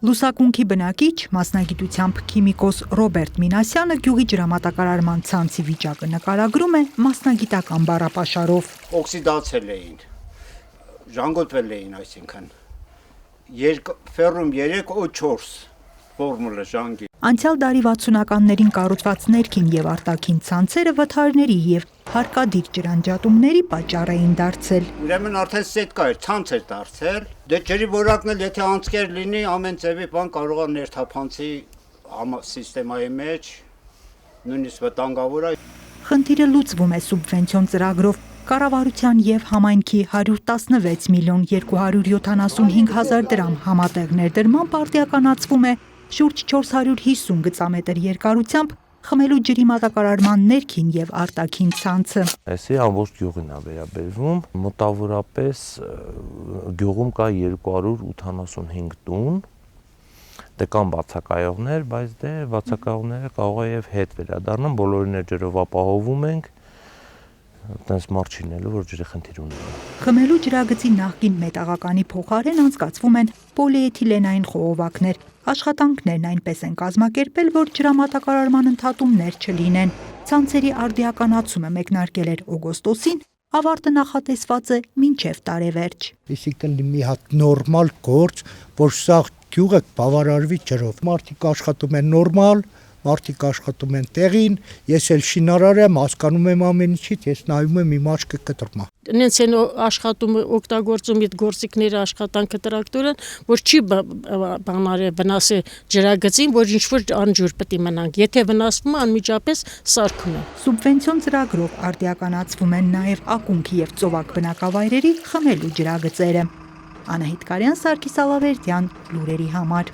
Լուսակունքի բնակիչ, մասնագիտությամբ քիմիկոս Ռոբերտ Մինասյանը գյուղի ջրամատակարարման ցանցի վիճակը նկարագրում է մասնագիտական բառապաշարով։ Օքսիդացել էին, ժանգոտվել էին, այսինքն ֆերում 3O4 ֆորմուլը ժանգի։ Անցյալ դարի 60-ականներին կառուցված ներքին եւ արտաքին ցանցերը վթարների եւ հարկադիր ջրանջատումների պատճառ էին դարձել։ Ուրեմն արդեն սետկա էր, ցանց էր դարձել։ Դե ջրի որակն էլ եթե անցքեր լինի, ամեն ձևի բան կարող է ներթափանցի համասիստեմայի մեջ, նույնիսկ վտանգավոր է։ Խնդիրը լուծվում է սուբվենցիոն ծրագրով։ Կառավարության եւ համայնքի 116 միլիոն 275 հազար դրամ համատեղ ներդրմամբ արդիականացվում է շուրջ 450 գծամետր երկարությամբ խմելու ջրի մատակարարման ներքին եւ արտաքին ցանցը։ Այսի ամբողջ գյուղին է վերաբերվում, մոտավորապես գյուղում կա 285 տուն, դե կան բացակայողներ, բայց դե բացակայողները կարող է եւ հետ վերադառնան, բոլորին ջրով ապահովում ենք, այտենց մարդ չինելու, որ ջրի խնդիր ունենա։ Խմելու ջրագծի նախկին մետաղականի փոխարեն անցկացվում են պոլիէթիլենային խողովակներ։ Աշխատանքներն այնպես են կազմակերպել, որ ջրամատակարարման ընդհատումներ չլինեն։ Ցանցերի արդիականացումը մեկնարկել էր օգոստոսին, ավարտը նախատեսված է մինչև տարեվերջ։ Այսինքն մի հատ նորմալ գործ, որ սա գյուղը բավարարվի ջրով։ Մարդիկ աշխատում են նորմալ, մարդիկ աշխատում են տեղին, ես էլ շինարար եմ, հասկանում եմ ամեն ինչից, ես նայում եմ իմ աչքը կտրում է։ Նենց են աշխատում օգտագործում այդ գործիքները աշխատանքը տրակտորը, որ չի բանարը վնասի ջրագծին, որ ինչ-որ անջուր պետք է մնանք։ Եթե վնասվում է, անմիջապես սարքում են։ Սուբվենցիոն ծրագրով արդիականացվում են նաև ակունք եւ ծովակ բնակավայրերի խմելու ջրագծերը։ Անահիտ Կարյան, Սարգիս Ալավերդյան, լուրերի համար։